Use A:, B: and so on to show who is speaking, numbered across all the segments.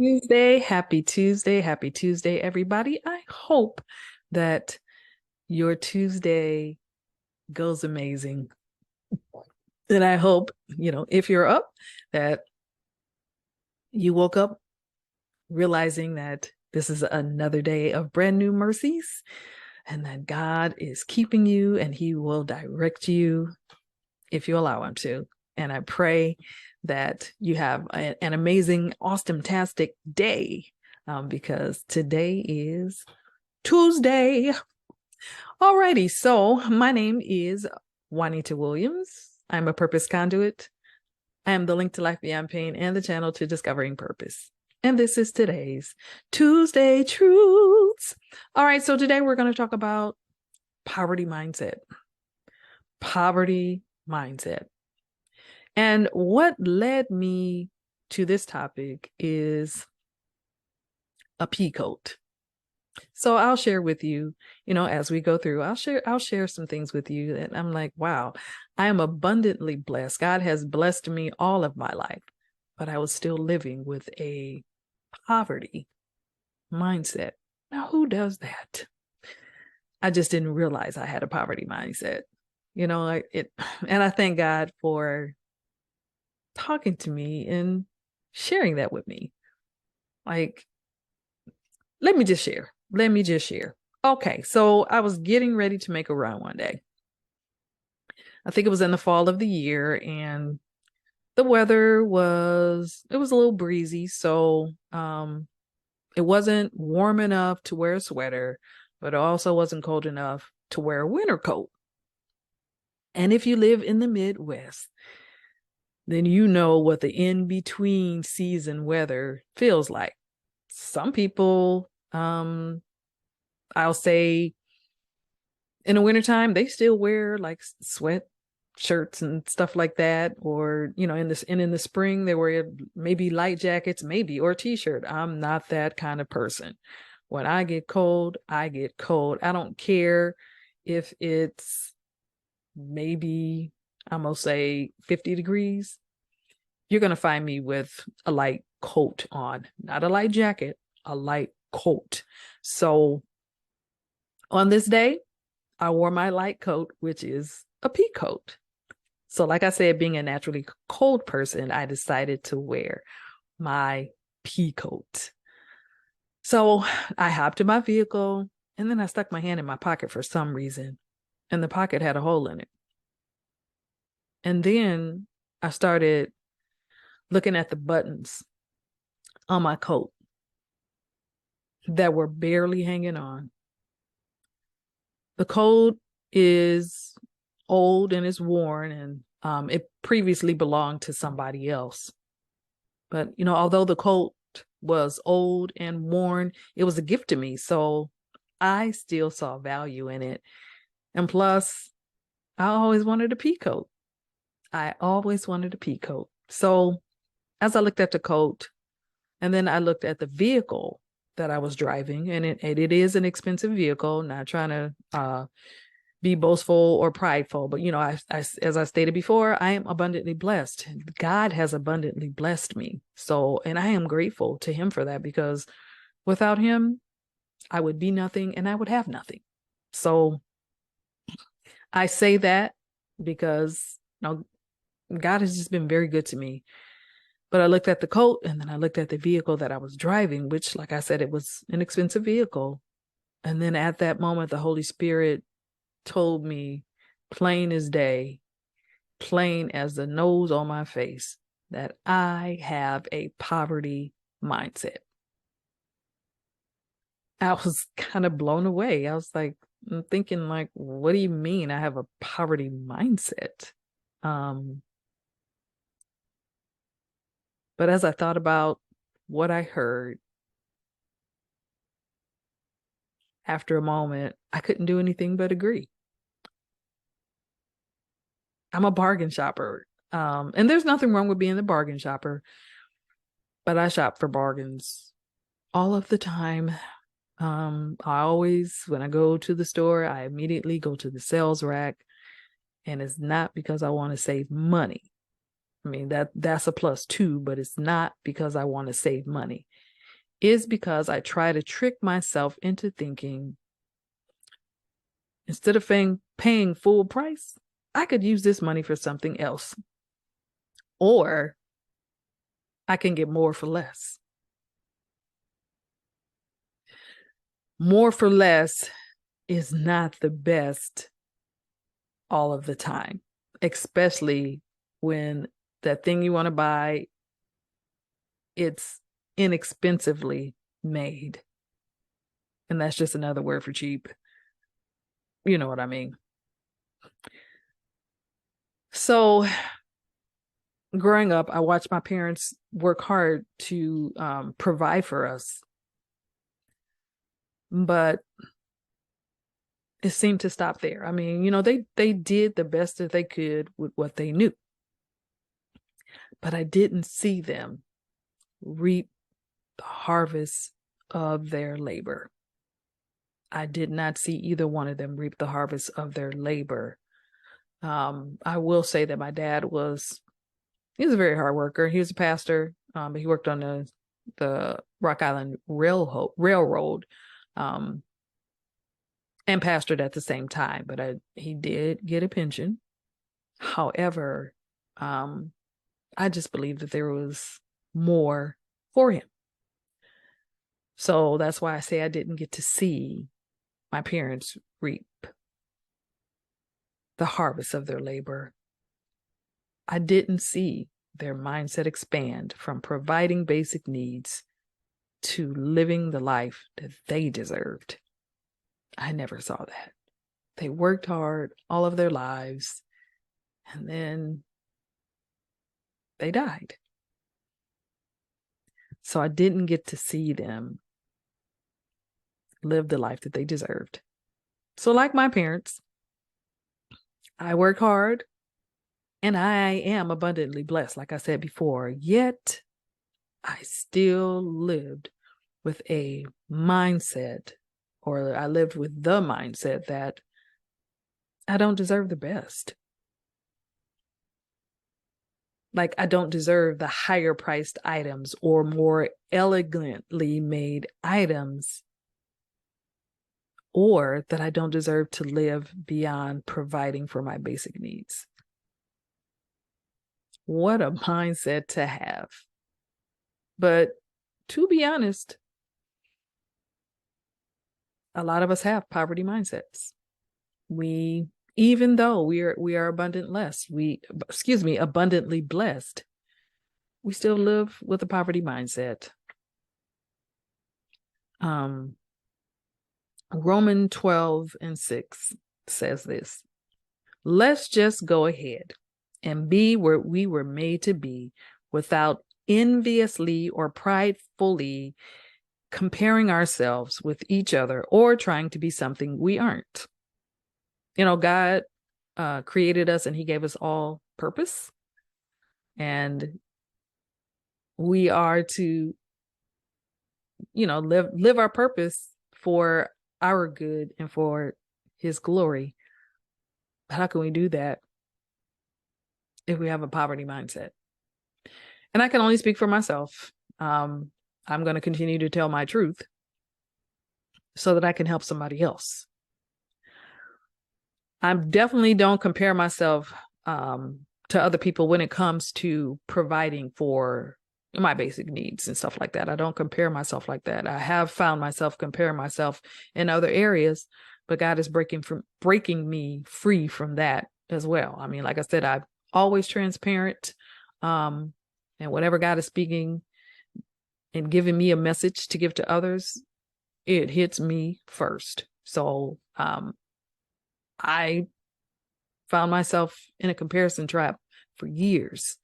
A: Happy Tuesday, everybody. I hope that your Tuesday goes amazing. And I hope, if you're up, that you woke up realizing that this is another day of brand new mercies and that God is keeping you and he will direct you if you allow him to. And I pray that you have an amazing, awesome-tastic day because today is Tuesday. Alrighty, so my name is Juanita Williams. I'm a purpose conduit. I am the link to life beyond pain and the channel to discovering purpose. And this is today's Tuesday Truths. All right, so today we're going to talk about poverty mindset. Poverty mindset. And what led me to this topic is a pea coat. So I'll share with you, as we go through, I'll share some things with you that I'm like, wow, I am abundantly blessed. God has blessed me all of my life, but I was still living with a poverty mindset. Now, who does that? I just didn't realize I had a poverty mindset, and I thank God for talking to me and sharing that with me. Like, let me just share. Okay, so I was getting ready to make a run one day. I think it was in the fall of the year, and the weather was a little breezy, so it wasn't warm enough to wear a sweater, but it also wasn't cold enough to wear a winter coat. And if you live in the Midwest, then you know what the in-between season weather feels like. Some people, I'll say in the wintertime, they still wear like sweat shirts and stuff like that. Or, in the spring, they wear maybe light jackets, or a t-shirt. I'm not that kind of person. When I get cold, I get cold. I don't care if it's maybe, I'm going to say 50 degrees. You're going to find me with a light coat on, not a light jacket, a light coat. So on this day, I wore my light coat, which is a pea coat. So like I said, being a naturally cold person, I decided to wear my pea coat. So I hopped in my vehicle and then I stuck my hand in my pocket for some reason. And the pocket had a hole in it. And then I started looking at the buttons on my coat that were barely hanging on. The coat is old and it's worn, and it previously belonged to somebody else. But, although the coat was old and worn, it was a gift to me. So I still saw value in it. And plus, I always wanted a pea coat. So as I looked at the coat, and then I looked at the vehicle that I was driving, and it is an expensive vehicle, not trying to be boastful or prideful, but as I stated before, I am abundantly blessed. God has abundantly blessed me. So, and I am grateful to him for that, because without him, I would be nothing and I would have nothing. So I say that because God has just been very good to me. But I looked at the coat and then I looked at the vehicle that I was driving, which, like I said, it was an expensive vehicle. And then at that moment, the Holy Spirit told me, plain as day, plain as the nose on my face, that I have a poverty mindset. I was kind of blown away. I was like, I'm thinking, like, what do you mean I have a poverty mindset? But as I thought about what I heard, after a moment, I couldn't do anything but agree. I'm a bargain shopper. And there's nothing wrong with being the bargain shopper, but I shop for bargains all of the time. I always, when I go to the store, I immediately go to the sales rack, and it's not because I want to save money. I mean, that's a plus too, but it's not because I want to save money. is because I try to trick myself into thinking, instead of paying full price, I could use this money for something else. Or I can get more for less. More for less is not the best all of the time, especially when that thing you want to buy, it's inexpensively made. And that's just another word for cheap. You know what I mean? So growing up, I watched my parents work hard to provide for us. But it seemed to stop there. I mean, they did the best that they could with what they knew. But I didn't see them reap the harvest of their labor. I did not see either one of them reap the harvest of their labor. I will say that my dad he was a very hard worker. He was a pastor, but he worked on the Rock Island Railroad, and pastored at the same time. But he did get a pension. However, I just believe that there was more for him. So that's why I say I didn't get to see my parents reap the harvest of their labor. I didn't see their mindset expand from providing basic needs to living the life that they deserved. I never saw that. They worked hard all of their lives, and then they died. So I didn't get to see them live the life that they deserved. So like my parents, I work hard and I am abundantly blessed, like I said before, yet I still lived with a mindset, or I lived with the mindset that I don't deserve the best. Like I don't deserve the higher priced items or more elegantly made items, or that I don't deserve to live beyond providing for my basic needs. What a mindset to have. But to be honest, a lot of us have poverty mindsets. Even though we are abundantly blessed, we still live with a poverty mindset. Romans 12:6 says this: let's just go ahead and be where we were made to be without enviously or pridefully comparing ourselves with each other or trying to be something we aren't. God created us and he gave us all purpose. And we are to, live our purpose for our good and for his glory. But how can we do that if we have a poverty mindset? And I can only speak for myself. I'm going to continue to tell my truth so that I can help somebody else. I definitely don't compare myself to other people when it comes to providing for my basic needs and stuff like that. I don't compare myself like that. I have found myself comparing myself in other areas, but God is breaking me free from that as well. I mean, like I said, I'm always transparent, and whatever God is speaking and giving me a message to give to others, it hits me first. So I found myself in a comparison trap for years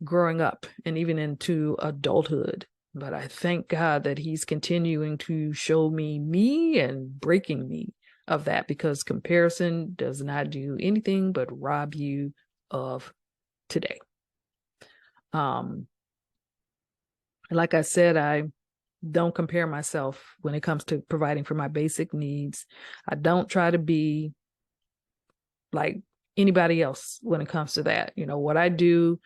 A: growing up and even into adulthood. But I thank God that he's continuing to show me and breaking me of that, because comparison does not do anything but rob you of today. Like I said, I don't compare myself when it comes to providing for my basic needs. I don't try to be like anybody else when it comes to that. What I do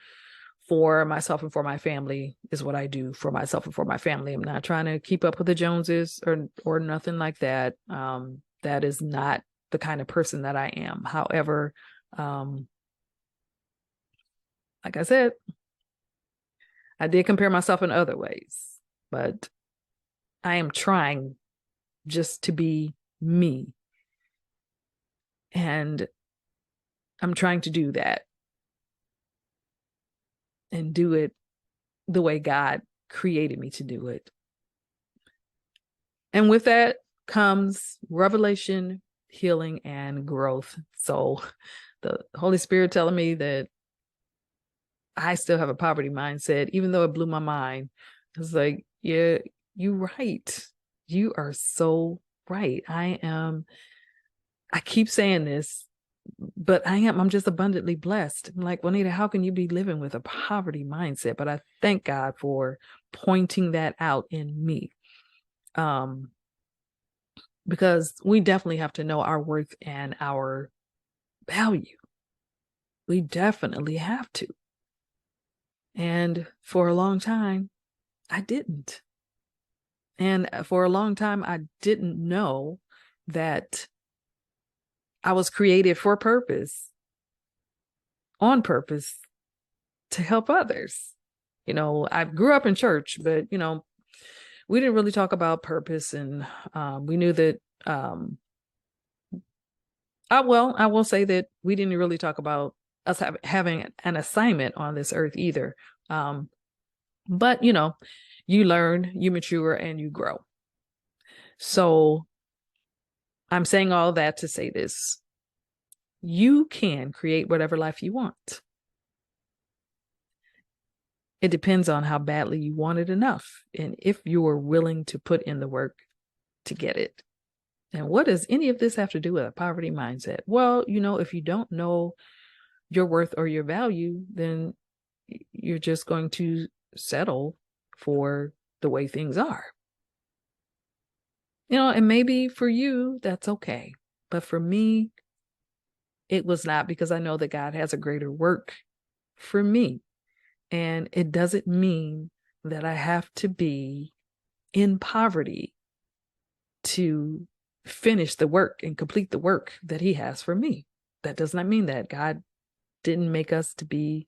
A: for myself and for my family is what I do for myself and for my family. I'm not trying to keep up with the Joneses or nothing like that. That is not the kind of person that I am. However, like I said, I did compare myself in other ways, but I am trying just to be me. And I'm trying to do that and do it the way God created me to do it. And with that comes revelation, healing, and growth. So the Holy Spirit telling me that I still have a poverty mindset, even though it blew my mind. It's like, yeah, you're right. You are so right. I keep saying this, but I'm just abundantly blessed. I'm like, Juanita, how can you be living with a poverty mindset? But I thank God for pointing that out in me. Because we definitely have to know our worth and our value. We definitely have to. And for a long time, I didn't. And for a long time, I didn't know that I was created for purpose, on purpose, to help others. I grew up in church, but, we didn't really talk about purpose. And we knew that, I will say that we didn't really talk about us having an assignment on this earth either. But, you learn, you mature, and you grow. So I'm saying all that to say this. You can create whatever life you want. It depends on how badly you want it enough and if you're willing to put in the work to get it. And what does any of this have to do with a poverty mindset? Well, if you don't know your worth or your value, then you're just going to settle for the way things are. And maybe for you, that's okay. But for me, it was not, because I know that God has a greater work for me. And it doesn't mean that I have to be in poverty to finish the work and complete the work that he has for me. That does not mean that. God didn't make us to be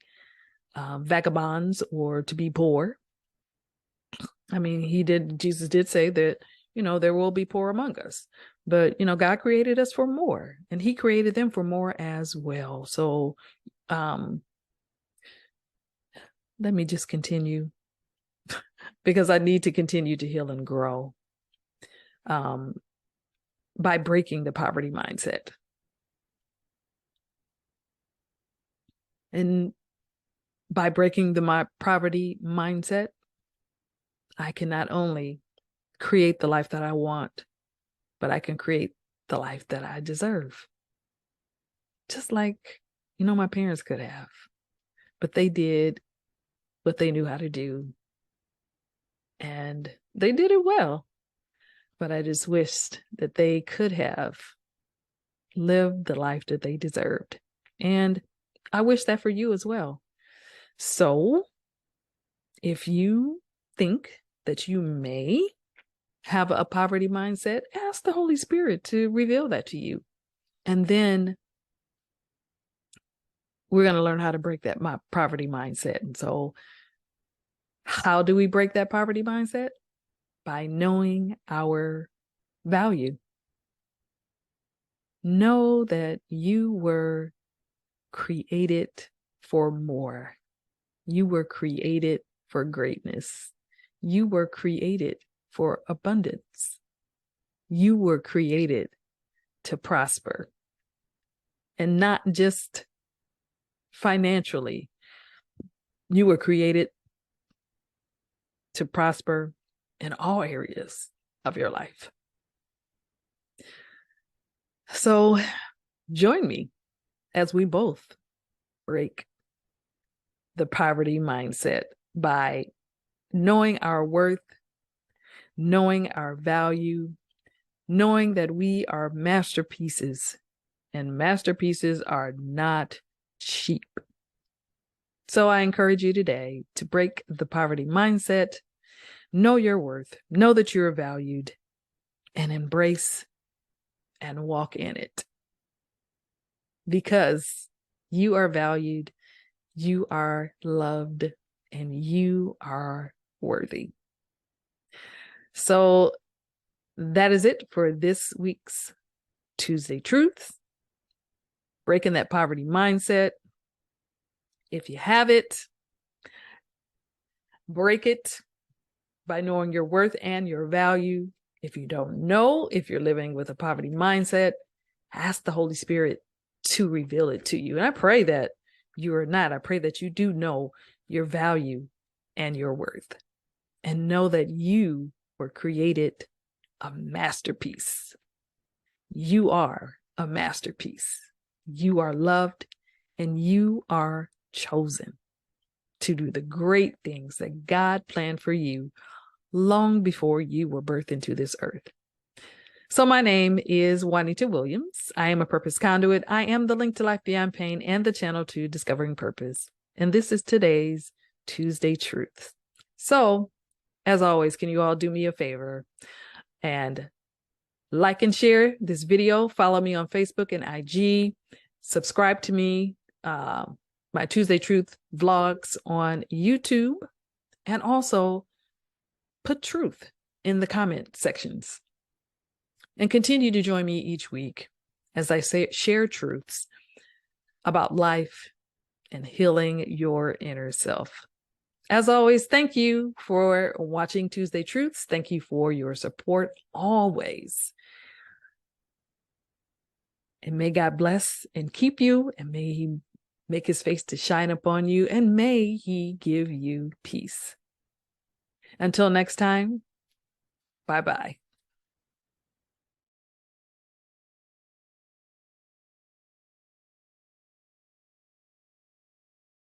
A: vagabonds or to be poor. I mean, Jesus did say that, there will be poor among us. But, God created us for more, and he created them for more as well. So let me just continue because I need to continue to heal and grow by breaking the poverty mindset. And by breaking the poverty mindset, I can not only create the life that I want, but I can create the life that I deserve. Just like, my parents could have, but they did what they knew how to do. And they did it well. But I just wished that they could have lived the life that they deserved. And I wish that for you as well. So if you think that you may have a poverty mindset, ask the Holy Spirit to reveal that to you. And then we're going to learn how to break that poverty mindset. And so how do we break that poverty mindset? By knowing our value. Know that you were created for more. You were created for greatness. You were created for abundance. You were created to prosper. And not just financially. You were created to prosper in all areas of your life. So join me as we both break the poverty mindset by knowing our worth, knowing our value, knowing that we are masterpieces, and masterpieces are not cheap. So I encourage you today to break the poverty mindset, know your worth, know that you're valued, and embrace and walk in it. Because you are valued, you are loved, and you are worthy. So that is it for this week's Tuesday Truths. Breaking that poverty mindset. If you have it, break it by knowing your worth and your value. If you don't know, if you're living with a poverty mindset, ask the Holy Spirit to reveal it to you. And I pray that you are not. I pray that you do know your value and your worth, and know that you were created a masterpiece. You are a masterpiece. You are loved, and you are chosen to do the great things that God planned for you long before you were birthed into this earth. So my name is Juanita Williams. I am a purpose conduit. I am the link to life beyond pain and the channel to discovering purpose. And this is today's Tuesday Truth. So, as always, can you all do me a favor and like and share this video? Follow me on Facebook and IG. Subscribe to me, my Tuesday Truth vlogs on YouTube, and also put truth in the comment sections. And continue to join me each week as I share truths about life and healing your inner self. As always, thank you for watching Tuesday Truths. Thank you for your support always. And may God bless and keep you, and may He make His face to shine upon you, and may He give you peace. Until next time, bye-bye.